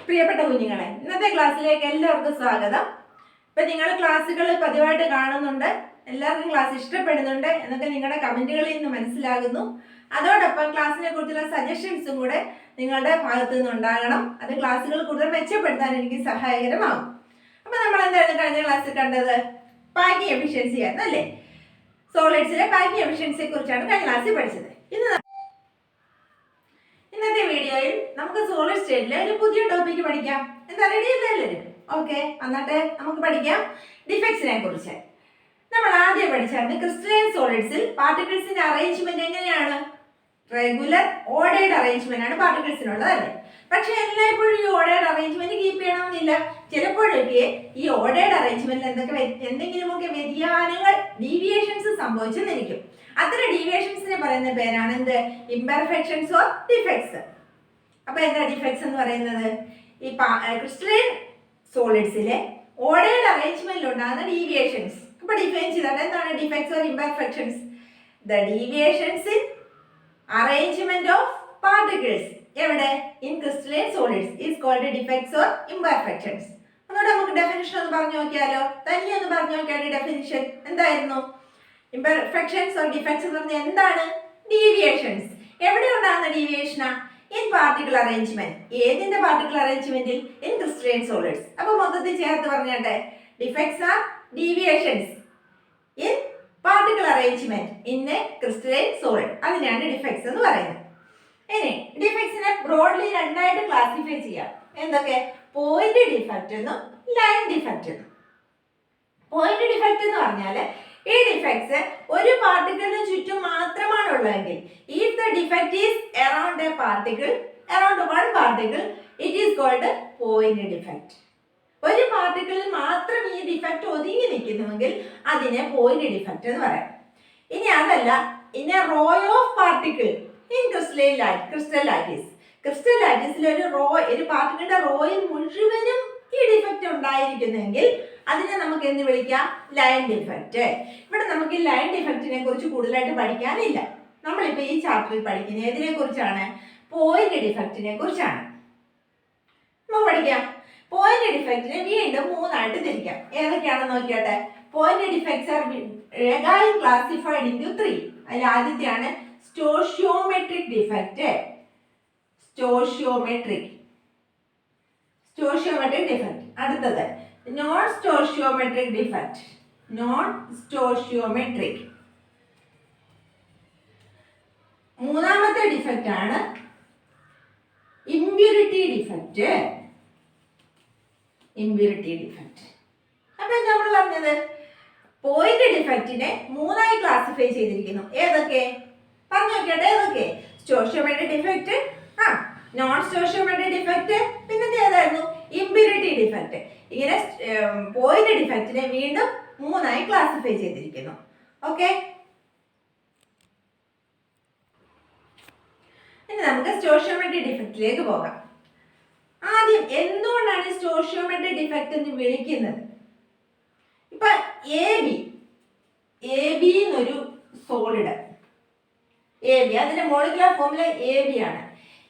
പ്രിയപ്പെട്ട കുഞ്ഞുങ്ങളെ, ഇന്നത്തെ ക്ലാസ്സിലേക്ക് എല്ലാവർക്കും സ്വാഗതം. ഇപ്പൊ നിങ്ങൾ ക്ലാസ്സുകൾ പതിവായിട്ട് കാണുന്നുണ്ട്, എല്ലാവർക്കും ക്ലാസ് ഇഷ്ടപ്പെടുന്നുണ്ട് എന്നൊക്കെ നിങ്ങളുടെ കമന്റുകളിൽ നിന്ന് മനസ്സിലാകുന്നു. അതോടൊപ്പം ക്ലാസ്സിനെ കുറിച്ചുള്ള സജഷൻസും കൂടെ നിങ്ങളുടെ ഭാഗത്തു നിന്ന് ഉണ്ടാകണം. അത് ക്ലാസ്സുകൾ കൂടുതൽ മെച്ചപ്പെടുത്താൻ എനിക്ക് സഹായകരമാകും. അപ്പൊ നമ്മൾ എന്തായിരുന്നു കഴിഞ്ഞ ക്ലാസ്സിൽ കണ്ടത്? പാക്കിംഗ് എഫിഷ്യൻസി ആയിരുന്നു അല്ലേ? സോളിഡ്സിലെ പാക്കിംഗ് എഫിഷ്യൻസിയെ കുറിച്ചാണ് കഴിഞ്ഞ ക്ലാസ്സിൽ പഠിച്ചത്. ഇന്നത്തെ വീഡിയോയിൽ നമുക്ക് സോളിഡ് സ്റ്റേറ്റിലെ ഒരു പുതിയ ടോപ്പിക് പഠിക്കാം. എന്താ, റെഡി അല്ലേ? ഓക്കെ, വന്നിട്ട് നമുക്ക് പഠിക്കാം ഡിഫെക്ട്സിനെ കുറിച്ച്. നമ്മൾ ആദ്യം പഠിച്ചായിരുന്നു ക്രിസ്റ്റലൈൻ സോളിഡ്സിൽ പാർട്ടിക്കിൾസിന്റെ അറേഞ്ച്മെന്റ് എങ്ങനെയാണ്? റെഗുലർ ഓർഡേർഡ് അറേഞ്ച്മെന്റ് ആണ് പാർട്ടിക്കിൾസിനുള്ളത് അല്ലേ? പക്ഷെ എല്ലായ്പ്പോഴും ഈ ഓർഡേർഡ് അറേഞ്ച്മെന്റ് കീപ്പ് ചെയ്യണമെന്നില്ല. ചിലപ്പോഴൊക്കെ ഈ ഓർഡേർഡ് അറേഞ്ച്മെന്റിൽ എന്തെങ്കിലുമൊക്കെ വ്യതിയാനങ്ങൾ, ഡീവിയേഷൻസ് സംഭവിച്ചെന്നിരിക്കും. അത്തരം ഡീവിയേഷൻസിനെ പറയുന്ന പേരാണ് എന്ത്? Imperfections or defects. അപ്പൊ എന്താ ഡിഫെക്ട്സ് എന്ന് പറയുന്നത്? ഈ ക്രിസ്റ്റലൈൻ സോളിഡ്സിലെ ഓർഡേർഡ് അറേഞ്ച്മെന്റിൽ ഉണ്ടാകുന്ന ഡീവിയേഷൻസ്. അപ്പൊ ഡിഫൈൻ ചെയ്താൽ എന്താണ് defects or imperfections? The deviations in arrangement of particles എവിടെ? In crystalline solids is called defects or imperfections. അതുകൊണ്ട് നമുക്ക് ഡെഫിനിഷൻ ഒന്ന് പറഞ്ഞു നോക്കിയാലോ? തനിയെ ഒന്ന് പറഞ്ഞു നോക്കിയാൽ ഡെഫിനിഷൻ എന്തായിരുന്നു? ഇംപെർഫെക്ഷൻസ് ഓർ ഡിഫെക്ട്സ് എന്ന് പറഞ്ഞാൽ എന്താണ്? ഡീവിയേഷൻസ്. എവിടെ ഉണ്ടാകുന്ന ഡീവിയേഷനാ? In particle arrangement. ഏതിന്റെ പാർട്ടിക്കിൾ അറേഞ്ച്മെന്റിൽ? In crystalline solids. അപ്പൊ മൊത്തത്തിൽ ചേർത്ത് പറഞ്ഞാട്ടെ, defects are deviations in particle arrangement in a crystalline solid. അതിനാണ് ഡിഫെക്ട്സ് എന്ന് പറയുന്നത്. ഇനി ഡിഫെക്ട്സിനെ ബ്രോഡ്ലി രണ്ടായിട്ട് ക്ലാസിഫൈ ചെയ്യാം. എന്തൊക്കെ? പോയിന്റ് ഡിഫെക്റ്റ് എന്നും ലൈൻ ഡിഫെക്റ്റ് എന്നും. പോയിന്റ് ഡിഫെക്റ്റ് എന്ന് പറഞ്ഞാൽ ഈ ഡിഫെക്ട്സ് ഒരു പാർട്ടിക്കിളിന് ചുറ്റും മാത്രമാണ് ഉള്ളതെങ്കിൽ, if the defect is around a particle, around one particle, it is called point defect. ഒരു പാർട്ടിക്കിളിൽ മാത്രം ഈ ഡിഫെക്റ്റ് ഒതുങ്ങി നിൽക്കുന്നുവെങ്കിൽ അതിനെ പോയിന്റ് ഡിഫെക്റ്റ് എന്ന് പറയാം. ഇനി അതല്ല, in a row of particle in crystal lattice. Crystal ലാറ്റിസിൽ ഒരു പാർട്ടിക്കിളിന്റെ റോയിൽ മുഴുവനും ഈ ഡിഫെക്റ്റ് ഉണ്ടായിരിക്കുന്നെങ്കിൽ അതിനെ നമുക്ക് എന്ത് വിളിക്കാം? Line defect. ഇവിടെ നമുക്ക് ഈ ലൈൻ ഡിഫെക്റ്റിനെ കുറിച്ച് കൂടുതലായിട്ട് പഠിക്കാനില്ല. നമ്മളിപ്പോ ഈ ചാപ്റ്ററിൽ പഠിക്കുന്നത് ഏതിനെ കുറിച്ചാണ്? പോയിന്റ് ഡിഫെക്റ്റിനെ കുറിച്ചാണ്. നമുക്ക് പഠിക്കാം. പോയിന്റ് ഡിഫെക്റ്റിനെ വീണ്ടും മൂന്നായിട്ട് തിരിക്കാം. ഏതൊക്കെയാണെന്ന് നോക്കിയാട്ടെ. Point defects are again classified into 3. അതിൽ ആദ്യത്തെയാണ് സ്റ്റോഷിയോമെട്രിക് ഡിഫെക്റ്റ്. Stoichiometric defect. അടുത്തത് non stoichiometric defect. Non stoichiometric. മൂന്നാമത്തെ ഡിഫെക്റ്റ് ആണ് ഇംപ്യൂരിറ്റി ഡിഫെക്റ്റ്. അപ്പൊ നമ്മൾ പറഞ്ഞത് പോയിന്റ് ഡിഫെക്റ്റിനെ മൂന്നായി ക്ലാസിഫൈ ചെയ്തിരിക്കുന്നു. ഏതൊക്കെ പറഞ്ഞു നോക്കിയാട്ടെ? ഏതൊക്കെ? Stoichiometric defect, non stoichiometric defect, പിന്നെ ഏതായിരുന്നു? Impurity defect. ഇങ്ങനെ പോയിന്റ് ഡിഫെക്റ്റിനെ വീണ്ടും മൂന്നായി ക്ലാസിഫൈ ചെയ്തിരിക്കുന്നു. ഓക്കെ, ഇനി നമുക്ക് സ്റ്റോഷിയോമെട്രിക് ഡിഫെക്റ്റിലേക്ക് പോകാം. ആദ്യം എന്തുകൊണ്ടാണ് സ്റ്റോഷിയോമെട്രിക് ഡിഫെക്റ്റ് എന്ന് വിളിക്കുന്നത്? ഇപ്പൊ എ ബി എന്നൊരു സോളിഡ് AB, അതിന്റെ മോളിക്കുലർ ഫോർമുല AB ആണ്.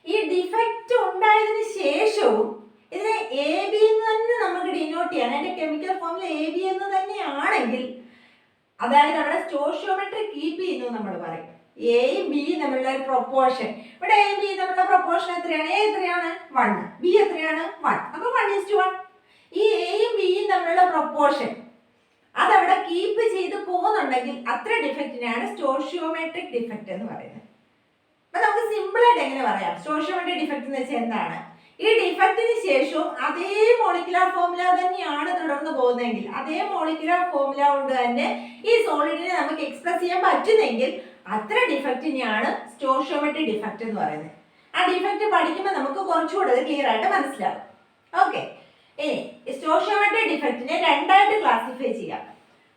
ഈ ഡിഫെക്റ്റ് ഉണ്ടായതിനു ശേഷവും ഇതിനെ AB എന്ന് തന്നെ നമുക്ക് ഡിനോട്ട് ചെയ്യാൻ, അതിന്റെ കെമിക്കൽ ഫോർമുല AB എന്ന് തന്നെയാണെങ്കിൽ അതായത് അവിടെ സ്റ്റോഷിയോമെട്രി കീപ്പ് ചെയ്യുന്നു നമ്മൾ പറയും. എയും ബിയും തമ്മിലുള്ള ഒരു പ്രൊപ്പോർഷൻ. ഇവിടെ എയും ബിയും തമ്മിലുള്ള പ്രൊപ്പോർഷൻ എത്രയാണ്? എ എത്രയാണ്? 1. ബി എത്രയാണ്? 1. അപ്പൊ 1:1. ഈ എയും ബിയും തമ്മിലുള്ള പ്രൊപ്പോർഷൻ അതവിടെ കീപ്പ് ചെയ്ത് പോകുന്നുണ്ടെങ്കിൽ അത്ര ഡിഫെക്റ്റിനെയാണ് സ്റ്റോഷിയോമെട്രിക് ഡിഫെക്റ്റ് എന്ന് പറയുന്നത്. അപ്പൊ നമുക്ക് സിമ്പിൾ ആയിട്ട് എങ്ങനെ പറയാം? സ്റ്റോഷിയോമെട്രിക് ഡിഫെക്റ്റ് എന്ന് വെച്ചാൽ എന്താണ്? ഈ ഡിഫെക്റ്റിന് ശേഷവും അതേ മോളിക്കുലർ ഫോർമുല തന്നെയാണ് തുടർന്ന് പോകുന്നതെങ്കിൽ, അതേ മോളിക്കുലർ ഫോർമുല കൊണ്ട് തന്നെ ഈ സോളിഡിനെ നമുക്ക് എക്സ്പ്രസ് ചെയ്യാൻ പറ്റുന്നെങ്കിൽ അത്ര ഡിഫെക്റ്റിനെയാണ് സ്റ്റോഷിയോമെട്രിക് ഡിഫെക്റ്റ് എന്ന് പറയുന്നത്. ആ ഡിഫെക്റ്റ് പഠിക്കുമ്പോൾ നമുക്ക് കുറച്ചുകൂടെ ക്ലിയർ ആയിട്ട് മനസ്സിലാവും. ഓക്കെ, ഇനി സ്റ്റോഷിയോമെട്രിക് ഡിഫെക്റ്റിനെ രണ്ടായിട്ട് ക്ലാസിഫൈ ചെയ്യാം.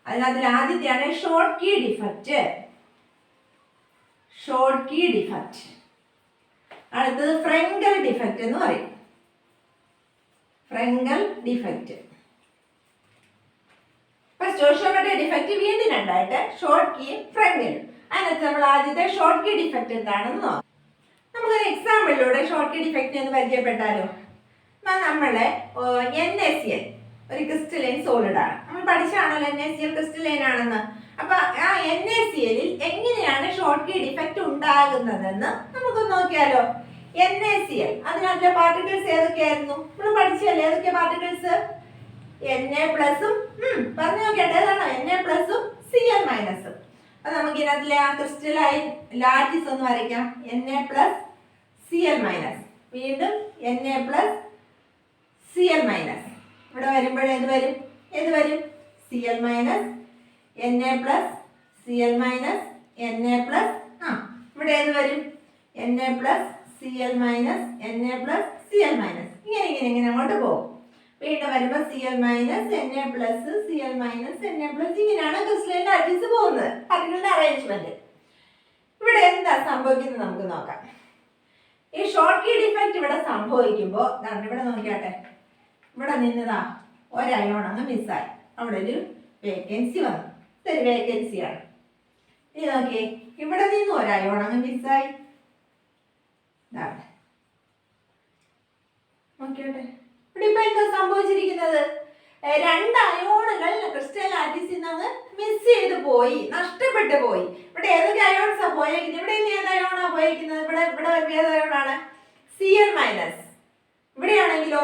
അതിൽ ആദ്യത്തെയാണ് ഷോർട്ട് കീ ഡിഫെക്റ്റ്. അടുത്തത് ഫ്രെങ്കൽ ഡിഫെക്റ്റ് എന്ന് പറയും. ഫ്രെങ്കൽ ഡിഫെക്റ്റ്. ഇപ്പൊ സ്റ്റോഷിയോമെട്രിക് ഡിഫെക്റ്റ് വീണ്ടും രണ്ടായിട്ട്, ഷോർട്ട് കീയും ഫ്രെങ്കലും. അതിനകത്ത് നമ്മൾ ആദ്യത്തെ ഷോർട്ട് കീ ഡിഫെക്റ്റ് എന്താണെന്ന് നോക്കാം. നമുക്കൊരു എക്സാമ്പിളിലൂടെ ഷോർട്ട് കീ ഡിഫെക്റ്റ് എന്ന് പരിചയപ്പെട്ടാലോ? നമ്മളെ NaCl ഒരു ക്രിസ്റ്റലൈൻ സോളിഡ് ആണ്. നമ്മൾ പഠിച്ചാണല്ലോ NaCl ക്രിസ്റ്റലൈൻ ആണെന്ന്. അപ്പൊ ആ NaCl എങ്ങനെയാണ് ഷോർട്ട് കീ ഡിഫക്റ്റ് ഉണ്ടാകുന്നതെന്ന് നമുക്ക് നോക്കിയാലോ. NaCl അതിനകത്തെ പാർട്ടിക്കിൾസ് ഏതൊക്കെയായിരുന്നു? നമ്മൾ പഠിച്ചല്ലേ ഏതൊക്കെ പാർട്ടിക്കിൾസ്? Na പ്ലസും പറഞ്ഞു നോക്കിയാട്ടെ ഏതാണോ Na പ്ലസും Cl മൈനസും. അപ്പൊ നമുക്ക് ഇതിനകത്തിലെ ആ ക്രിസ്റ്റലൈൻ ലാറ്റിസ് ഒന്ന് വരയ്ക്കാം. Na പ്ലസ് Cl മൈനസ്, വീണ്ടും Na പ്ലസ് Cl മൈനസ്. ഇവിടെ വരുമ്പോഴേ ഏത് വരും? Cl minus Na plus Cl minus Na plus ഇവിടെ ഏത് വരും? Na plus Cl minus Na plus Cl minus. ഇങ്ങനെ അങ്ങോട്ട് പോകും. വീണ്ടും വരുമ്പോൾ Cl minus Na plus Cl minus Na plus. ഇങ്ങനെയാണ് ക്രിസ്റ്റലൈൻ ലാറ്റിസ് പോകുന്നത്, പാർട്ടിക്കിളിന്റെ അറേഞ്ച്മെന്റ്. ഇവിടെ എന്താ സംഭവിക്കുന്നത് നമുക്ക് നോക്കാം. ഈ ഷോർട്ട് കീ ഡിഫക്റ്റ് ഇവിടെ സംഭവിക്കുമ്പോൾ ഇവിടെ നോക്കിയാട്ടെ, ഇവിടെ നിന്നതാ ഒരയോൺ അങ്ങ് മിസ്സായി, അവിടെ ഒരു വേക്കൻസി വന്നു. ഇതൊരു വേക്കൻസിയാണ്. ഇനി നോക്കിയേ, ഇവിടെ നിന്ന് ഒരയോൺ അങ്ങ് മിസ്സായി. നോക്കിയോട്ടെ, ഇവിടെ ഇപ്പൊ എന്താ സംഭവിച്ചിരിക്കുന്നത്? രണ്ട് അയോണുകൾ ക്രിസ്റ്റൽ ലാറ്റിസിൽ നിന്ന് മിസ് ചെയ്ത് പോയി, നഷ്ടപ്പെട്ടു പോയി. ഇവിടെ ഏതൊക്കെ അയോൺസാ പോയേക്കുന്നത്? ഇവിടെ ഇനി ഏത് അയോണാ പോയേക്കുന്നത്? ഇവിടെ ഏത് അയോണാണ്? Cl minus. ഇവിടെയാണെങ്കിലോ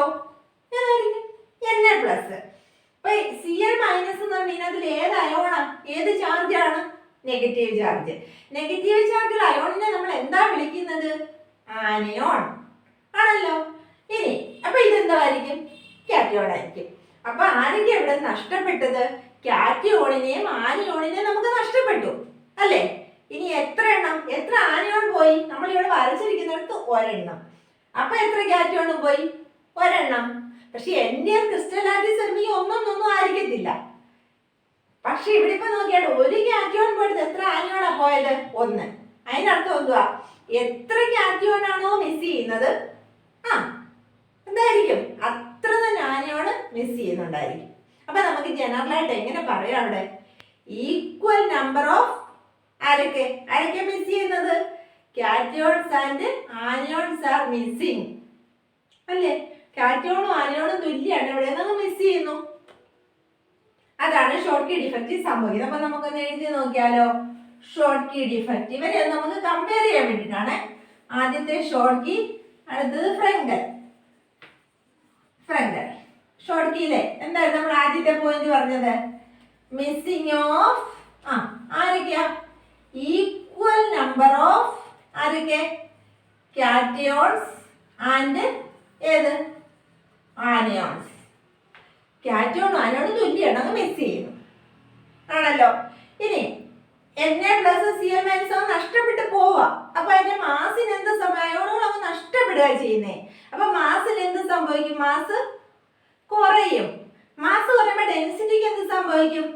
Na പ്ലസ്. അപ്പൊ Cl മൈനസ് എന്ന് പറഞ്ഞാൽ ഇതിനകത്തിൽ ഏത് അയോണാ, ഏത് ചാർജാണ്? Negative charge. നെഗറ്റീവ് ചാർജുള്ള അയോണിനെ നമ്മൾ എന്താ വിളിക്കുന്നത്? ആനിയോൺ ആണല്ലോ. ഇനി അപ്പൊ ഇതെന്തായിരിക്കും? കാറ്റയോൺ ആയിരിക്കും. അപ്പൊ ആരൊക്കെ ഇവിടെ നഷ്ടപ്പെട്ടത്? കാറ്റയോണിനെയും ആനിയോണിനെയും നമുക്ക് നഷ്ടപ്പെട്ടു അല്ലേ? ഇനി എത്ര ആനിയോൺ പോയി? നമ്മൾ ഇവിടെ വരച്ചിരിക്കുന്നിടത്ത് ഒരെണ്ണം. അപ്പൊ എത്ര കാറ്റയോൺ പോയി? ഒരെണ്ണം. പക്ഷെ എൻ്റെ ക്രിസ്റ്റൽ ലാറ്റിസ് വരുമ്പോൾ ഒന്നൊന്നും ആയിരിക്കത്തില്ല. പക്ഷെ ഇവിടെ ഇപ്പൊ നോക്കിയാൽ ഒരു കാറ്റയോൺ പോയിട്ട് എത്ര ആനിയോണാ പോയത്? 1. അതിനർത്ഥം എന്തുവാ? എത്ര കാറ്റയോൺ ആണോ മിസ് ചെയ്യുന്നത്, എന്തായിരിക്കും അത്ര തന്നെ ആനിയോൺ മിസ് ചെയ്യുന്നുണ്ടായിരിക്കും. അപ്പൊ നമുക്ക് ജനറൽ ആയിട്ട് എങ്ങനെ പറയാം? അവിടെ ഈക്വൽ നമ്പർ ഓഫ് ആരൊക്കെ മിസ് ചെയ്യുന്നത്? Cations and anions R missing അല്ലേ? കാറ്റയോണും ആനിയോണും തുല്യാണ്, ഇവിടെ നിന്ന് മിസ് ചെയ്യുന്നു. അതാണ് ഷോർട്ട് കീ ഡിഫക്റ്റ് സംഭവിക്കുന്നത്. അപ്പൊ നമുക്കൊന്ന് എഴുതി നോക്കിയാലോ. ഷോർട്ട് കീ ഡിഫക്റ്റ് ഇവരെ നമുക്ക് കമ്പയർ ചെയ്യാൻ വേണ്ടിയിട്ടാണ്. ആദ്യത്തെ ഷോർട്ട് കീ, അടുത്തത് ഫ്രങ്കൽ. ഷോർട്ട് കീയിലെ എന്തായിരുന്നു നമ്മൾ ആദ്യത്തെ പോയിന്റ് പറഞ്ഞത്? മിസ്സിംഗ് ഓഫ് ആരൊക്കെയാ? Equal number of cations and anions. കാറ്റയോണും ആനിയോണും തുല്യാണ്, അങ്ങ് മിസ് ചെയ്യുന്നു ആണല്ലോ. ഇനി Na പ്ലസ് Cl മൈനസ് നഷ്ടപ്പെട്ട് പോവാ. അപ്പൊ അതിന്റെ മാസിന് എന്ത് അയോണുകൾ അങ്ങ് നഷ്ടപ്പെടുക ചെയ്യുന്നേ. അപ്പൊ മാസിന് എന്ത് സംഭവിക്കും? മാസ് കുറയും. മാസ് കുറയുമ്പോൾ ഡെൻസിറ്റിക്ക് എന്ത് സംഭവിക്കും?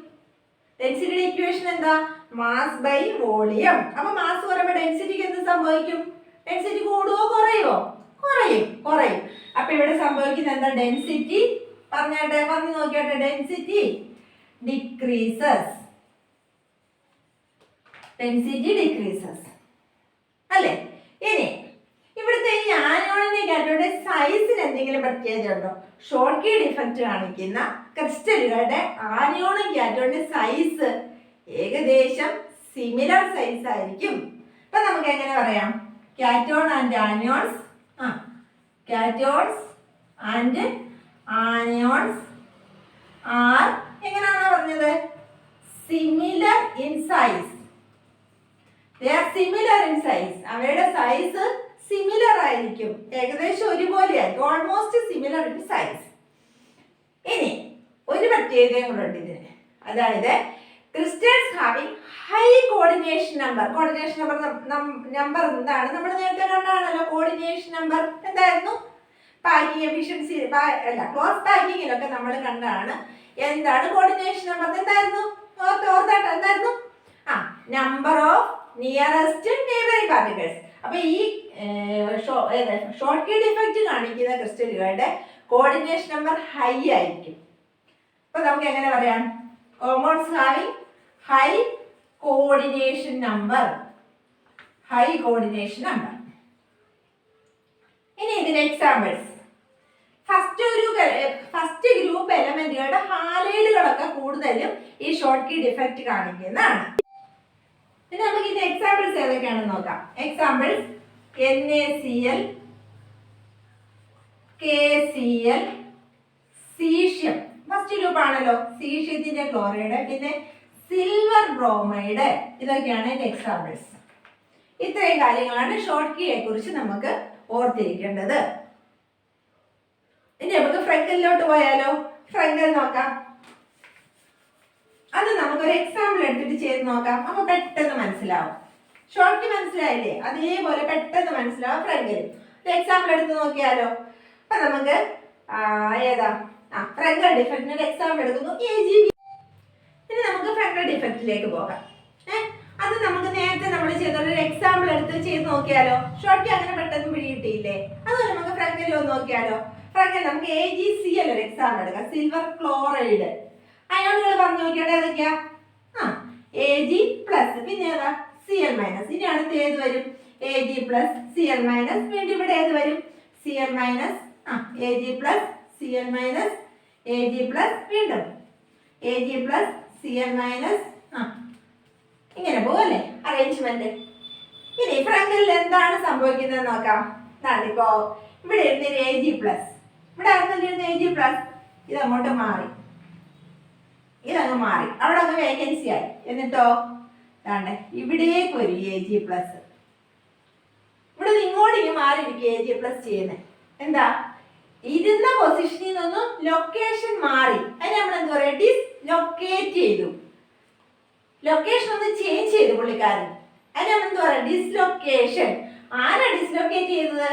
ഡെൻസിറ്റിയുടെ ഇക്വേഷൻ എന്താ? Mass by volume. അപ്പൊ മാസ് കുറയുമ്പോൾ ഡെൻസിറ്റിക്ക് എന്ത് സംഭവിക്കും? ഡെൻസിറ്റി കൂടുവോ കുറയുവോ? കുറയും. അപ്പൊ ഇവിടെ സംഭവിക്കുന്നത് എന്താ? ഡെൻസിറ്റി പറഞ്ഞു നോക്കിയാട്ടെ. ഡെൻസിറ്റി ഡിക്രീസസ് അല്ലേ? ഇനി ഇവിടുത്തെ ഈ ആനിയോണിന്റെ കാറ്റയോണിന്റെ സൈസിന് എന്തെങ്കിലും പ്രത്യേകത ഉണ്ടോ? ഷോർട്ട് കീ ഡിഫക്റ്റ് കാണിക്കുന്ന ക്രിസ്റ്റലുകളുടെ ആനിയോണും കാറ്റയോണിന്റെ സൈസ് ഏകദേശം സിമിലർ സൈസ് ആയിരിക്കും. അപ്പൊ നമുക്ക് എങ്ങനെ പറയാം? കാറ്റയോൺ ആൻഡ് ആനിയോൺസ് ആർ എങ്ങനെയാണോ പറഞ്ഞത്? Similar in size. അവയുടെ സൈസ് സിമിലർ ആയിരിക്കും, ഏകദേശം ഒരുപോലെ ആയിരിക്കും, ഓൾമോസ്റ്റ് സിമിലർ ഇൻ സൈസ്. ഇനി ഒരു പ്രത്യേകതയും കൂടെ ഉണ്ട് ഇതിന്. അതായത് crystals having high coordination number. Number എന്താണ്? നമ്മൾ നേരത്തെ കണ്ടാണല്ലോ കോർഡിനേഷൻ നമ്പർ. എന്തായിരുന്നു? പാക്കിംഗ് എഫിഷ്യൻസി ക്ലോസ് പാക്കിങ്ങിലൊക്കെ നമ്മൾ കണ്ടാണ്. എന്താണ് കോർഡിനേഷൻ നമ്പർ? എന്തായിരുന്നു? ഓർത്താട്ടോ എന്തായിരുന്നു? Number of nearest neighbouring particles. അപ്പൊ ഈ ഷോർട്ട് കീ ഡിഫക്റ്റ് കാണിക്കുന്ന ക്രിസ്റ്റലുകളുടെ കോർഡിനേഷൻ നമ്പർ ഹൈ ആയിരിക്കും. അപ്പൊ നമുക്ക് എങ്ങനെ പറയാം? Compounds having high coordination number. ഇനി ഇതിന് എക്സാമ്പിൾസ്. ഫസ്റ്റ് ഗ്രൂപ്പ് എലമെന്റുകളുടെ ഹാലൈഡുകളൊക്കെ കൂടുതലും ഈ ഷോർട്ട് കീ ഡിഫക്റ്റ് കാണിക്കുന്നതാണ്. പിന്നെ നമുക്ക് ഇതിന്റെ എക്സാമ്പിൾസ് ഏതൊക്കെയാണെന്ന് നോക്കാം. Examples NaCl, KCl, caesium first group ആണല്ലോ, സീഷ്യത്തിന്റെ ക്ലോറൈഡ്, പിന്നെ സിൽവർ ബ്രോമൈഡ്, ഇതൊക്കെയാണ് ഇതിന്റെ എക്സാമ്പിൾസ്. ഇത്രയും കാര്യങ്ങളാണ് ഷോർട്ട് കീയെ കുറിച്ച് നമുക്ക് ഓർത്തിരിക്കേണ്ടത്. ഇനി നമുക്ക് ഫ്രങ്കലിലോട്ട് പോയാലോ. ഫ്രങ്കൽ നോക്കാം. അത് നമുക്കൊരു എക്സാമ്പിൾ എടുത്തിട്ട് ചെയ്ത് നോക്കാം. അപ്പൊ പെട്ടെന്ന് മനസ്സിലാവും. ഷോർട്ട് കീ മനസ്സിലായില്ലേ, അതേപോലെ പെട്ടെന്ന് മനസ്സിലാവും ഫ്രങ്കൽ. ഒരു എക്സാമ്പിൾ എടുത്ത് നോക്കിയാലോ. അപ്പൊ നമുക്ക് ഏതാ ഫ്രങ്കൽ ഡിഫക്റ്റിന് ഒരു എക്സാമ്പിൾ എടുക്കുന്നു, AgB. ഇനി നമുക്ക് ഫ്രങ്കൽ ഡിഫക്റ്റിലേക്ക് പോകാം. അത് നമുക്ക് നേരത്തെ നമ്മൾ ചെയ്തൊരു എക്സാമ്പിൾ എടുത്ത് ചെയ്ത് നോക്കിയാലോ. ഷോർട്ട് കീ അങ്ങനെ പെട്ടെന്ന് പിടികിട്ടിയില്ലേ, അതുപോലെ നമുക്ക് ഫ്രങ്കലിൽ ഒന്ന് നോക്കിയാലോ. ഫ്രങ്കൽ നമുക്ക് AgCl ഒരു എക്സാമ്പിൾ എടുക്കാം, സിൽവർ ക്ലോറൈഡ്. അയോണുകൾ പറഞ്ഞു നോക്കിയാൽ ഏതൊക്കെയാ? Ag പ്ലസ്, പിന്നെ ഏതാ? Cl minus. ഇനി അടുത്ത് ഏത് വരും? Ag plus Cl minus. വീണ്ടും ഇവിടെ ഏത് വരും? Cl minus, Ag plus Cl minus, Ag plus, വീണ്ടും Ag പ്ലസ് Cl മൈനസ്. ഇങ്ങനെ പോവല്ലേ അറേഞ്ച്മെന്റ്. ഇനി ഫ്രങ്കലിൽ എന്താണ് സംഭവിക്കുന്നത് നോക്കാം. ഇപ്പോ ഇവിടെ ഇരുന്നൊരു Ag പ്ലസ്, ഇവിടെ ഇരുന്ന Ag പ്ലസ്, ഇതങ്ങോട്ട് മാറി, ഇതങ്ങ് മാറി, അവിടെ അങ്ങ് വേക്കൻസി ആയി. എന്നിട്ടോ ഇവിടേക്ക് ഒരു Ag പ്ലസ്, ഇവിടെ ഇങ്ങോട്ട് മാറിയിരിക്കും Ag പ്ലസ് ചെയ്യുന്നത്. എന്താ? ഇരുന്ന പൊസിഷനിൽ നിന്നും ലൊക്കേഷൻ മാറി. അതിന് നമ്മൾ എന്താ പറയാ? ഡിസ്ലൊക്കേറ്റ് ചെയ്തു. ലൊക്കേഷൻ ഒന്ന് ചേഞ്ച് ചെയ്തു പുള്ളിക്കാരൻ. അതിന് നമ്മൾ എന്താ പറയാ? ഡിസ്ലൊക്കേഷൻ. ആരാ ഡിസ്ലൊക്കേറ്റ് ചെയ്തത്?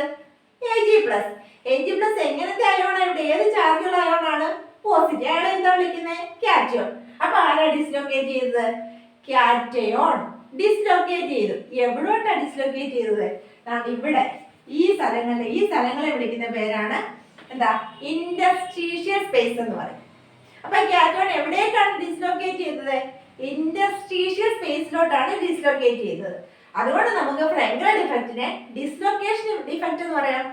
Ag plus. Ag പ്ലസ് എങ്ങനത്തെ അയോണാണ്? ഇവിടെ ഏത് ചാർജുള്ള അയോണാണ്? പോസിറ്റീവ്. അയാളെ എന്താ വിളിക്കുന്നത്? കാറ്റയോൺ. അപ്പൊ ആരാ ഡിസ്ലൊക്കേറ്റ് ചെയ്തത്? കാറ്റയോൺ ഡിസ്ലൊക്കേറ്റ് ചെയ്തു. എവിടോട്ടാ ഡിസ്ലൊക്കേറ്റ് ചെയ്തത്? ഇവിടെ ഈ സ്ഥലങ്ങളെ വിളിക്കുന്ന പേരാണ് എന്താ? ഇന്റർസ്റ്റീഷ്യൽ സ്പേസ് എന്ന് പറയും. അപ്പൊ കാറ്റയോൺ എവിടേക്കാണ് ഡിസ്ലൊക്കേറ്റ് ചെയ്തത്? ഇന്റർസ്റ്റീഷ്യൽ സ്പേസിലോട്ടാണ് ഡിസ്ലൊക്കേറ്റ് ചെയ്തത്. അതുകൊണ്ട് നമുക്ക് ഫ്രങ്കൽ ഡിഫക്റ്റിനെ ഡിസ്ലൊക്കേഷൻ ഡിഫക്റ്റ് എന്ന് പറയാം,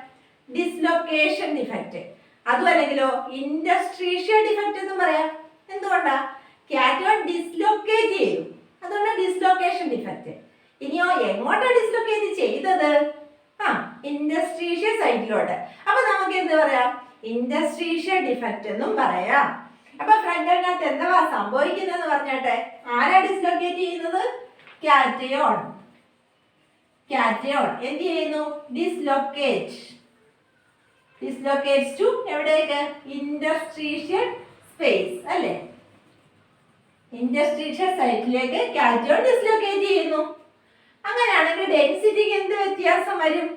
ഡിസ്ലൊക്കേഷൻ ഡിഫക്റ്റ്. അതും അല്ലെങ്കിലോ ഇന്റർസ്റ്റീഷ്യൽ ഡിഫക്റ്റ് എന്നും പറയാം. എന്തുകൊണ്ടാ? കാറ്റയോൺ ഡിസ്ലൊക്കേറ്റ് ചെയ്തു, അതുകൊണ്ട് ഡിസ്ലൊക്കേഷൻ ഡിഫക്റ്റ്. ഇനിയോ എങ്ങോട്ടാ ഡിസ്ലൊക്കേറ്റ് ചെയ്തത്? ഇന്റർസ്റ്റീഷ്യൽ സൈറ്റിലോട്ട്. അപ്പൊ നമുക്ക് എന്ത് പറയാം? ഇന്റർസ്റ്റീഷ്യൽ ഡിഫക്റ്റ് എന്നും പറയാം. അപ്പൊ ഫ്രങ്കലിനകത്ത് എന്താ സംഭവിക്കുന്നതെന്ന് പറഞ്ഞാട്ടെ. ആരാ ഡിസ്ലൊക്കേറ്റ് ചെയ്യുന്നത്? കാറ്റയോൺ. കാറ്റയോൺ എന്ത് ചെയ്യുന്നു? ഡിസ്ലൊക്കേറ്റ്സ് ടു എവിടേക്ക്? ഇന്റർസ്റ്റീഷ്യൽ സ്പേസ് അല്ലേ? ഇന്റർസ്റ്റീഷ്യൽ സൈറ്റിലേക്ക് കാറ്റയോൺ ഡിസ്ലൊക്കേറ്റ് ചെയ്യുന്നു. അങ്ങനെയാണെങ്കിൽ ഡെൻസിറ്റിക്ക് എന്ത് വ്യത്യാസം വരും?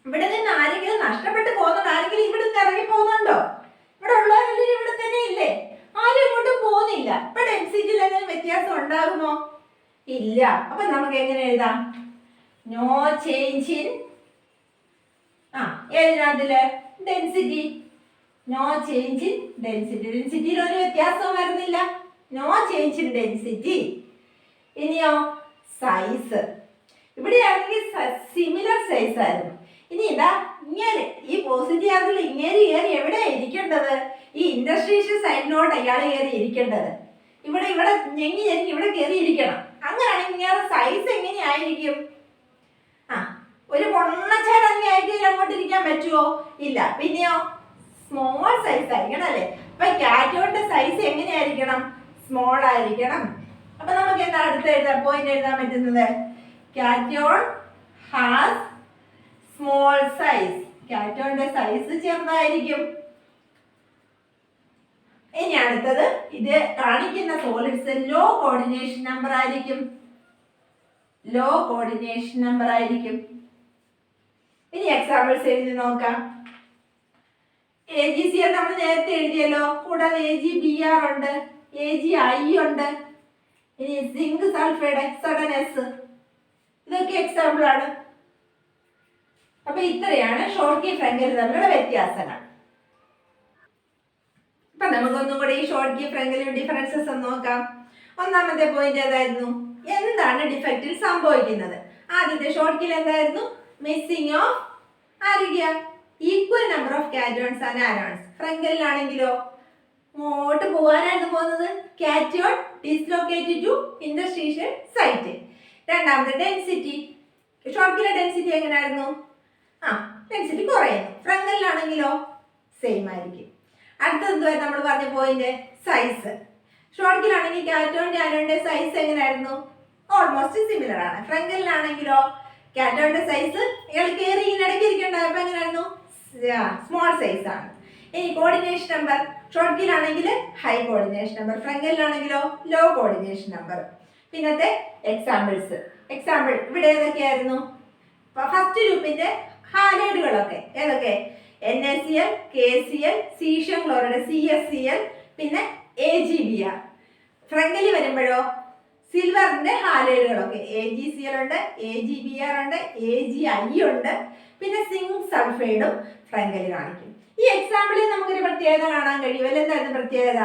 ഇവിടെ നിന്ന് ആരെങ്കിലും നഷ്ടപ്പെട്ട് പോകുന്നുണ്ടോ? ആരെങ്കിലും ഇവിടെ നിന്ന് ഇറങ്ങി പോകുന്നുണ്ടോ? ഇവിടെ ഉള്ളവരെല്ലാം ഇവിടെ തന്നെ ഇല്ലേ? ആരും ഇങ്ങോട്ടും പോകുന്നില്ല. ഇപ്പൊ ഡെൻസിറ്റിയിൽ എന്തെങ്കിലും വ്യത്യാസം ഉണ്ടാകുമോ? ഇല്ല. അപ്പൊ നമുക്ക് എങ്ങനെ എഴുതാം? നോ ചേഞ്ച് ഇൻ ഏതിനകത്തില്? Density. No change in density. ഡെൻസിറ്റിയിൽ ഒരു വ്യത്യാസവും വരുന്നില്ല. No change in density. ഇനിയോ സൈസ്. ഇവിടെ ആണെങ്കിൽ സിമിലർ സൈസ് ആയിരുന്നു. ഇനി ഇതാ ഇങ്ങനെ ഈ പോസിറ്റീവ് ആണെങ്കിൽ ഇങ്ങനെ കയറി എവിടെയാ ഇരിക്കേണ്ടത്? ഈ ഇൻഡസ്ട്രീഷ്യൽ സൈഡിനോട്ട് അയാൾ കയറി ഇരിക്കേണ്ടത്. ഇവിടെ ഞെങ്ങി ഇവിടെ കയറി ഇരിക്കണം. അങ്ങനെയാണെങ്കിൽ ഇങ്ങനെ സൈസ് എങ്ങനെയായിരിക്കും? ഒരു പൊണ്ണച്ചാരങ്ങി ആയിട്ട് അങ്ങോട്ട് ഇരിക്കാൻ പറ്റുമോ? ഇല്ല. പിന്നെയോ സ്മോൾ സൈസ് ആയിരിക്കണം അല്ലേ? അപ്പൊ കാറ്റയോണിന്റെ സൈസ് എങ്ങനെയായിരിക്കണം? സ്മോൾ ആയിരിക്കണം. അപ്പൊ നമുക്ക് എന്താ അടുത്ത് എഴുതാൻ പോയിന്റ് എഴുതാൻ പറ്റുന്നത്? Cation has small size. കാറ്റയോണിന്റെ സൈസ് ചെറുതായിരിക്കും. ഇനി അടുത്തത് ഇത് കാണിക്കുന്ന സോളിഡ്സ് ലോ കോർഡിനേഷൻ നമ്പർ ആയിരിക്കും. ലോ കോർഡിനേഷൻ നമ്പർ ആയിരിക്കും. ഇനി എക്സാമ്പിൾസ് എഴുതി നോക്കാം. AgCl നമ്മൾ നേരത്തെ എഴുതിയല്ലോ. കൂടാതെ AgBr ഉണ്ട്, AgI ഉണ്ട്. ഇനി സിങ്ക് സൾഫൈഡ് Zn. ഇതൊക്കെ എക്സാമ്പിൾ ആണ്. അപ്പൊ ഇത്രയാണ് ഷോർട്ട് കീ ഫ്രങ്കൽ തമ്മിലുള്ള വ്യത്യാസങ്ങൾ. അപ്പൊ നമുക്കൊന്നും കൂടെ ഈ ഷോർട്ട് കീ ഫ്രങ്കലും ഡിഫറൻസസ് ഒന്ന് നോക്കാം. ഒന്നാമത്തെ പോയിന്റ് ഏതായിരുന്നു? എന്താണ് ഡിഫക്റ്റിൽ സംഭവിക്കുന്നത്? ആദ്യത്തെ ഷോർട്ട് കീൽ എന്തായിരുന്നു? Missing of equal number of cations and anions. ഫ്രങ്കലിലാണെങ്കിലോ ഇങ്ങോട്ട് പോകാനായിരുന്നു പോകുന്നത്. Cation dislocated to interstitial site. രണ്ടാമത്തെ ഡെൻസിറ്റി. ഷോർട്ടിലെ ഡെൻസിറ്റി എങ്ങനെയായിരുന്നു? ഡെൻസിറ്റി കുറയുന്നു. ഫ്രങ്കലിലാണെങ്കിലോ സെയിം ആയിരിക്കും. അടുത്തത് എന്തുവായിരുന്നു നമ്മൾ പറഞ്ഞ പോയിന്റ്? സൈസ്. ഷോർട്ടിലാണെങ്കിൽ കാറ്റോണിന്റെ ആനോണിന്റെ സൈസ് എങ്ങനെയായിരുന്നു? ഓൾമോസ്റ്റ് സിമിലർ ആണ്. ഫ്രങ്കലിലാണെങ്കിലോ കാറ്റോണിന്റെ സൈസ് ഇയാൾ കയറി ഇടയ്ക്ക് ഇരിക്കേണ്ടപ്പോൾ എങ്ങനെയായിരുന്നു? സ്മോൾ സൈസ് ആണ്. ഇനി കോർഡിനേഷൻ നമ്പർ. ഷോർട്ടിലാണെങ്കിൽ ഹൈ കോർഡിനേഷൻ നമ്പർ, ഫ്രങ്കലിലാണെങ്കിലോ ലോ കോർഡിനേഷൻ നമ്പർ. പിന്നത്തെ എക്സാമ്പിൾസ്. എക്സാമ്പിൾ ഇവിടെ ഏതൊക്കെയായിരുന്നു? ഫസ്റ്റ് ഗ്രൂപ്പിന്റെ ഹാലൈഡുകളൊക്കെ ഏതൊക്കെ? NaCl, KCl, caesium chloride CsCl, പിന്നെ AgBr. ഫ്രങ്കലി വരുമ്പോഴോ സിൽവറിന്റെ ഹാലൈഡുകളൊക്കെ AgCl ഉണ്ട്, AgBr ഉണ്ട്, AgI ഉണ്ട്, പിന്നെ സിങ്ക് സൾഫൈഡും ഫ്രങ്കലി കാണിക്കും. ഈ എക്സാമ്പിളിൽ നമുക്കൊരു പ്രത്യേകത കാണാൻ കഴിയുമല്ലോ. എന്തായിരുന്നു പ്രത്യേകത?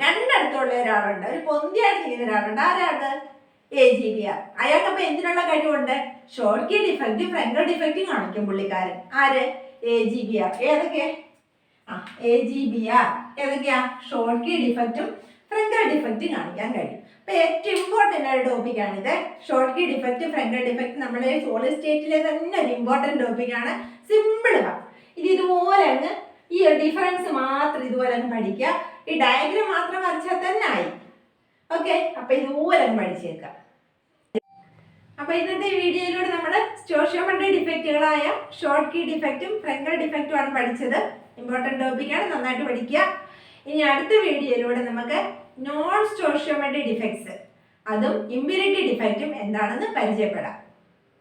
രണ്ടടുത്തുള്ള ഒരാളുണ്ട്, ഒരു പൊന്തിയായിട്ട് ചെയ്യുന്ന ഒരാളുണ്ട്. ആരാണ്? AgBr. അയാൾക്കപ്പോൾ എന്തിനുള്ള കഴിവുണ്ട്? ഷോർട്ട് കീ ഡിഫക്റ്റും ഫ്രങ്കൽ ഡിഫക്റ്റും കാണിക്കും പുള്ളിക്കാരൻ. ആര്? AgBr. ഏതൊക്കെ? AgBr ഏതൊക്കെയാ? ഷോർട്ട് കീ ഡിഫക്റ്റും ഫ്രങ്കൽ ഡിഫക്റ്റും കാണിക്കാൻ കഴിയും. അപ്പൊ ഏറ്റവും ഇമ്പോർട്ടൻ്റ് ആയ ടോപ്പിക്കാണിത്. Schottky defect, Frenkel defect നമ്മുടെ സോളിഡ് സ്റ്റേറ്റിലെ തന്നെ ഒരു ഇമ്പോർട്ടൻ്റ് ടോപ്പിക്കാണ്. സിമ്പിളാണ്. ഇതുപോലെ അങ്ങ് ഈ ഡിഫറൻസ് മാത്രം ഇതുപോലെ അങ്ങ് പഠിക്കുക. ഈ ഡയഗ്രാം മാത്രം വരച്ചാൽ തന്നെ ആയി. ഓക്കെ, അപ്പൊ ഇതുപോലെ അങ്ങ് പഠിച്ചേക്കാം. അപ്പൊ ഇന്നത്തെ വീഡിയോയിലൂടെ നമ്മൾ സ്റ്റോഷിയോമെട്രി ഡിഫക്റ്റുകളായ ഷോർട്ട് കീ ഡിഫക്റ്റും ഫ്രങ്കൽ ഡിഫക്റ്റും ആണ് പഠിച്ചത്. ഇമ്പോർട്ടൻ്റ് ടോപ്പിക്കാണ്, നന്നായിട്ട് പഠിക്കുക. ഇനി അടുത്ത വീഡിയോയിലൂടെ നമുക്ക് നോൺ സ്റ്റോഷിയോമെട്രി ഡിഫക്ട്സ് അതും ഇമ്പ്യൂരിറ്റി ഡിഫക്റ്റും എന്താണെന്ന് പരിചയപ്പെടാം.